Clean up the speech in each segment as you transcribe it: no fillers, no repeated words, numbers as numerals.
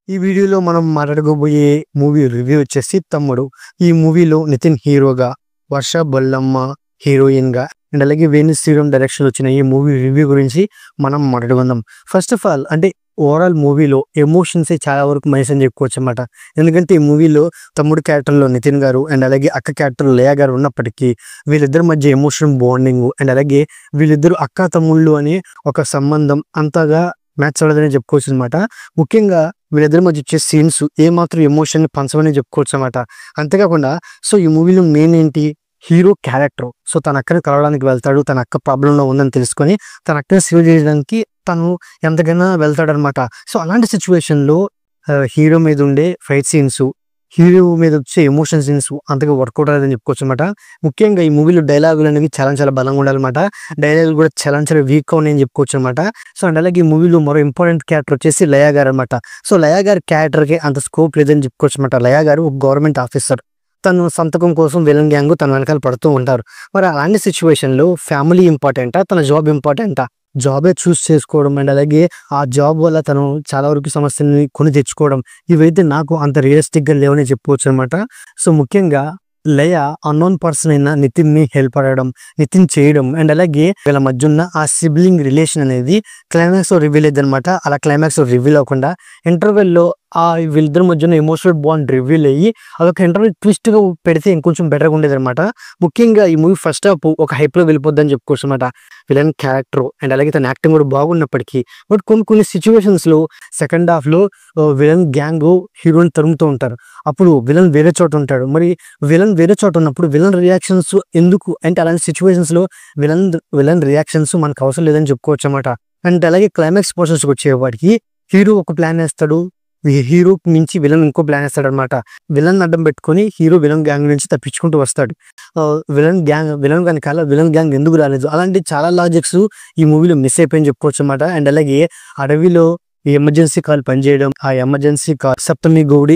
ఈ వీడియోలో మనం మాట్లాడుకోబోయే మూవీ రివ్యూ వచ్చేసి తమ్ముడు. ఈ మూవీలో నితిన్ హీరోగా, వర్ష బొల్లమ్మ హీరోయిన్ గా అండ్ అలాగే వేణు శ్రీరామ్ డైరెక్షన్ వచ్చిన ఈ మూవీ రివ్యూ గురించి మనం మాట్లాడుకుందాం. ఫస్ట్ ఆఫ్ ఆల్ అంటే ఓవరాల్ మూవీలో ఎమోషన్స్ చాలా వరకు మైనస్ అని చెప్పుకోవచ్చు అనమాట. ఎందుకంటే ఈ మూవీలో తమ్ముడు క్యారెక్టర్లో నితిన్ గారు అండ్ అలాగే అక్క క్యారెక్టర్ లేయా గారు ఉన్నప్పటికీ వీళ్ళిద్దరి మధ్య ఎమోషనల్ బాండింగ్ అండ్ అలాగే వీళ్ళిద్దరు అక్క తమ్ముళ్ళు అనే ఒక సంబంధం అంతగా మ్యాచ్ అవ్వలేదని చెప్పుకోవచ్చు అనమాట. ముఖ్యంగా వీళ్ళిద్దరి మధ్య వచ్చే సీన్స్ ఏమాత్రం ఎమోషన్ పంచమని చెప్పుకోవచ్చు అనమాట. అంతేకాకుండా ఈ మూవీలో మెయిన్ ఏంటి, హీరో క్యారెక్టర్. తన అక్కని కలవడానికి వెళ్తాడు, తన అక్క ప్రాబ్లంలో ఉందని తెలుసుకొని తన అక్కని సేవ్ చేయడానికి తను ఎంతకైనా వెళ్తాడనమాట. అలాంటి సిచ్యువేషన్లో హీరో మీద ఉండే ఫైట్ సీన్స్, హీరో మీద వచ్చే ఎమోషన్ సీన్స్ అంతగా వర్కౌట్ అయ్యేదని చెప్పుకోవచ్చు అనమాట. ముఖ్యంగా ఈ మూవీలో డైలాగులు అనేవి చాలా బలంగా ఉండాలన్నమాట. డైలాగులు కూడా చాలా వీక్గా ఉన్నాయని చెప్పుకోవచ్చు అనమాట. అండ్ అలాగే ఈ మూవీలో మరో ఇంపార్టెంట్ క్యారెక్టర్ వచ్చేసి లయా గారు అనమాట. లయా గారి క్యారెక్టర్కి అంత స్కోప్ లేదని చెప్పుకోవచ్చు అనమాట. లయా గారు ఒక గవర్నమెంట్ ఆఫీసర్, తను సంతకం కోసం విలన్ గ్యాంగ్ తన వెనకాల పడుతూ ఉంటారు. మరి అలాంటి సిచ్యువేషన్లో ఫ్యామిలీ ఇంపార్టెంటా, తన జాబ్ ఇంపార్టెంటా? జాబే చూస్ చేసుకోవడం అండ్ అలాగే ఆ జాబ్ వల్ల తను చాలా వరకు సమస్యల్ని కొని తెచ్చుకోవడం, ఇవైతే నాకు అంత రియలిస్టిక్గా లేవని చెప్పుకోవచ్చు అనమాట. ముఖ్యంగా లయ అన్నోన్ పర్సన్ అయిన నితిన్ ని హెల్ప్ అడగడం, నితిన్ చేయడం అండ్ అలాగే వీళ్ళ మధ్య ఉన్న ఆ సిబ్లింగ్ రిలేషన్ అనేది క్లైమాక్స్ లో రివీల్ అయ్యింది అనమాట. అలా క్లైమాక్స్ లో రివీల్ అవ్వకుండా ఇంటర్వెల్ లో ఆ వీళ్ళిద్దరి మధ్యన ఎమోషనల్ బాండ్ రివీల్ అయ్యి అదొక ఇంటర్వెల్ ట్విస్ట్ గా పెడితే ఇంకొంచెం బెటర్గా ఉండేది అనమాట. ముఖ్యంగా ఈ మూవీ ఫస్ట్ హాఫ్ ఒక హైప్ లో వెళ్ళిపోద్దని చెప్పుకోవచ్చు అనమాట. విలన్ క్యారెక్టర్ అండ్ అలాగే తన యాక్టింగ్ కూడా బాగున్నప్పటికీ బట్ కొన్ని సిచ్యువేషన్స్ లో సెకండ్ హాఫ్ లో విలన్ గ్యాంగ్ హీరోని తరుముతూ ఉంటారు. అప్పుడు విలన్ వేరే చోట ఉంటాడు. మరి విలన్ వేరే చోట ఉన్నప్పుడు విలన్ రియాక్షన్స్ ఎందుకు అంటే అలాంటి సిచ్యువేషన్స్ లో విలన్ రియాక్షన్స్ మనకు అవసరం లేదని చెప్పుకోవచ్చు అనమాట. అండ్ అలాగే క్లైమాక్స్ పోర్షన్స్ వచ్చేవాడికి హీరో ఒక ప్లాన్ వేస్తాడు, హీరో మించి విలన్ ఇంకో ప్లాన్ వేస్తాడు అనమాట. విలన్ అడ్డం పెట్టుకొని హీరో విలన్ గ్యాంగ్ నుంచి తప్పించుకుంటూ వస్తాడు. విలన్ గ్యాంగ్ ఎందుకు రాలేదు, అలాంటి చాలా లాజిక్స్ ఈ మూవీలో మిస్ అయిపోయింది చెప్పుకోవచ్చు అనమాట. అండ్ అలాగే అడవిలో ఈ ఎమర్జెన్సీ కాల్ పనిచేయడం, ఆ ఎమర్జెన్సీ కాల్ సప్తమి గౌడి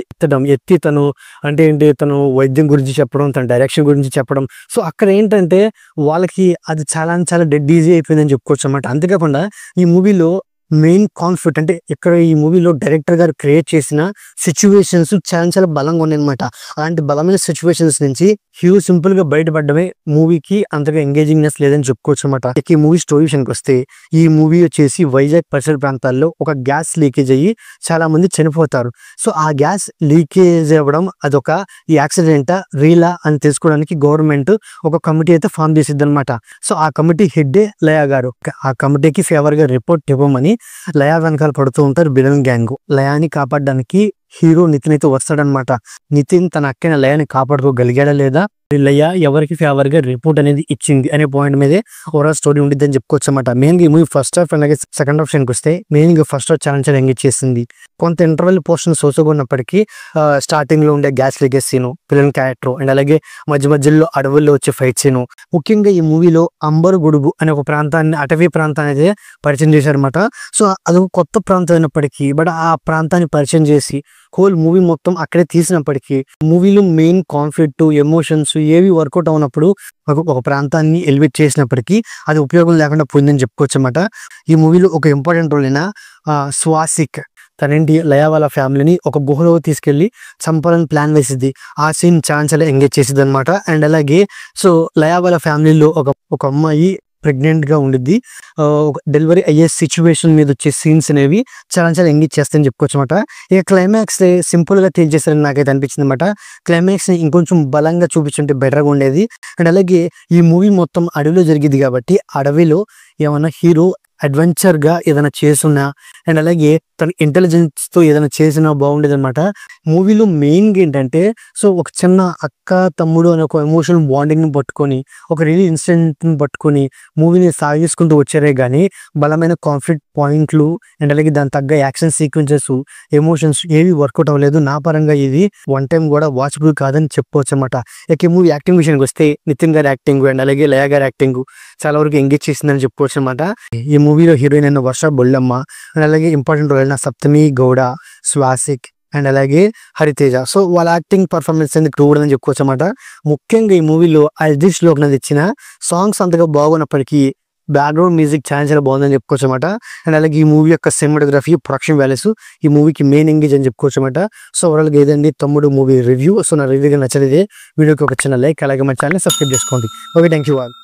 ఎత్తి తను అంటే ఏంటి, తను వైద్యం గురించి చెప్పడం, తన డైరెక్షన్ గురించి చెప్పడం. అక్కడ ఏంటంటే వాళ్ళకి అది చాలా డెడ్ ఈజీ అయిపోయిందని చెప్పుకోవచ్చు అనమాట. అంతేకాకుండా ఈ మూవీలో మెయిన్ కాన్ఫ్లిక్ట్ అంటే ఇక్కడ ఈ మూవీలో డైరెక్టర్ గారు క్రియేట్ చేసిన సిచ్యువేషన్స్ చాలా బలంగా ఉన్నాయి అనమాట. అలాంటి బలమైన సిచ్యువేషన్స్ నుంచి హీరో సింపుల్ గా బయటపడమే మూవీకి అంతగా ఎంగేజింగ్నెస్ లేదని చెప్పుకోవచ్చు అనమాట. ఈ మూవీ స్టోరీ విషయానికి వస్తే ఈ మూవీ వచ్చేసి వైజాగ్ పరిసర ప్రాంతాల్లో ఒక గ్యాస్ లీకేజ్ అయ్యి చాలా మంది చనిపోతారు. ఆ గ్యాస్ లీకేజ్ అవ్వడం అదొక ఈ యాక్సిడెంట్ రీలా అని తెలుసుకోవడానికి గవర్నమెంట్ ఒక కమిటీ అయితే ఫామ్ చేసిద్ది అనమాట. ఆ కమిటీ హెడ్ లయా గారు. ఆ కమిటీకి ఫేవర్ గా రిపోర్ట్ ఇవ్వమని లయా వెనకాల పడుతూ ఉంటారు విలన్ గ్యాంగ్. లయాని కాపాడడానికి హీరో నితిన్ అయితే వస్తాడనమాట. నితిన్ తన అక్కైన లయాని కాపాడుకోగలిగాడా లేదా, లయ ఎవరికి ఫేవర్ గా రిపోర్ట్ అనేది ఇచ్చింది అనే పాయింట్ మీదే ఓవరాల్ స్టోరీ ఉండిద్ది అని చెప్పుకోవచ్చు అనమాట. మెయిన్ గా ఈ మూవీ ఫస్ట్ హాఫ్ అలాగే సెకండ్ ఆప్షన్ కి వస్తే మెయిన్ గా ఫస్ట్ హాఫ్ చాలా ఎంగేజ్ చేసింది. కొంత ఇంటర్వెల్ పోర్షన్ సోసోగా ఉన్నప్పటికీ స్టార్టింగ్ లో ఉండే gas leakage scene, villain character and అలాగే మధ్యలో అడవుల్లో వచ్చే ఫైట్ సీను. ముఖ్యంగా ఈ మూవీలో అంబరు గొడుగు అనే ఒక ప్రాంతాన్ని, అటవీ ప్రాంతాన్ని అయితే పరిచయం చేశారనమాట. అది కొత్త ప్రాంతం అయినప్పటికీ బట్ ఆ ప్రాంతాన్ని పరిచయం చేసి హోల్ మూవీ మొత్తం అక్కడే తీసినప్పటికీ మూవీలో మెయిన్ కాన్ఫ్లిక్ట్ ఎమోషన్స్ ఏవి వర్కౌట్ అవునప్పుడు ఒక ప్రాంతాన్ని ఎలివేట్ చేసినప్పటికీ అది ఉపయోగం లేకుండా పోయిందని చెప్పుకోవచ్చు అనమాట. ఈ మూవీలో ఒక ఇంపార్టెంట్ రోల్ అయిన స్వాసిక్ తనేంటి లయా వాళ్ళ ఫ్యామిలీని ఒక గుహలో తీసుకెళ్లి చంపాలని ప్లాన్ వేసిద్ది. ఆ సీన్ చాలా ఎంగేజ్ చేసిద్ది అనమాట. అండ్ అలాగే లయా వాళ్ళ ఫ్యామిలీలో ఒక అమ్మాయి ప్రెగ్నెంట్ గా ఉండిద్ది. డెలివరీ అయ్యే సిచ్యువేషన్ మీద వచ్చే సీన్స్ అనేవి చాలా ఎంగేజ్ చేస్తాయని చెప్పుకోవచ్చు అనమాట. ఇక క్లైమాక్స్ సింపుల్ గా తేల్చేస్తారని నాకైతే అనిపించింది అనమాట. క్లైమాక్స్ ని ఇంకొంచెం బలంగా చూపించుంటే బెటర్గా ఉండేది. అండ్ అలాగే ఈ మూవీ మొత్తం అడవిలో జరిగింది కాబట్టి అడవిలో ఏమన్నా హీరో అడ్వెంచర్ గా ఏదైనా చేసున్నా అండ్ అలాగే తన ఇంటెలిజెన్స్ తో ఏదైనా చేసినా బాగుండేది అనమాట. మూవీలో మెయిన్ ఏంటంటే ఒక చిన్న అక్క తమ్ముడు అనే ఒక ఎమోషనల్ బాండింగ్ ని పట్టుకొని ఒక రియల్ ఇన్సిడెంట్ ని పట్టుకొని మూవీని సాగిసుకుంటూ వచ్చారే కానీ బలమైన కాన్ఫ్లిక్ట్ పాయింట్లు అండ్ అలాగే దాని తగ్గ యాక్షన్ సీక్వెన్సెస్, ఎమోషన్స్ ఏవి వర్కౌట్ అవ్వలేదు. నా పరంగా ఇది వన్ టైం కూడా వాచబుల్ కాదని చెప్పుకోవచ్చు అనమాట. ఇక ఈ మూవీ యాక్టింగ్ విషయానికి వస్తే నితిన్ గారి యాక్టింగ్ అండ్ అలాగే లయా గారి యాక్టింగ్ చాలా వరకు ఎంగేజ్ చేసిందని చెప్పుకోవచ్చు అనమాట. ఈ మూవీలో హీరోయిన్ అయిన వర్ష బొల్లమ్మ అండ్ అలాగే ఇంపార్టెంట్ రోల్ అయిన సప్తమి గౌడ, స్వాసిక్ అండ్ అలాగే హరితేజ. వాళ్ళ యాక్టింగ్ పర్ఫార్మెన్స్ ఎందుకు చూడదని చెప్పుకోవచ్చు అనమాట. ముఖ్యంగా ఈ మూవీలో అజిత్ లోక్నాథ్ ఇచ్చిన సాంగ్స్ అంతగా బాగున్నప్పటికీ బ్యాక్గ్రౌండ్ మ్యూజిక్ చాలా బాగుందని చెప్పుకోవచ్చు అనమాట. అండ్ అలాగే ఈ మూవీ యొక్క సినిమాటోగ్రఫీ, ప్రొడక్షన్ వాల్యూస్ ఈ మూవీకి మెయిన్ ఎంగేజ్ అని చెప్పుకోవచ్చు అనమాట. సో ఓవరాల్ గా ఏదండి తమ్ముడు మూవీ రివ్యూ. సో నా రివ్యూగా నచ్చలేదే వీడియోకి ఒక చిన్న లైక్, అలాగే మన ఛానల్ సబ్స్క్రైబ్ చేసుకోండి. Okay, thank you all.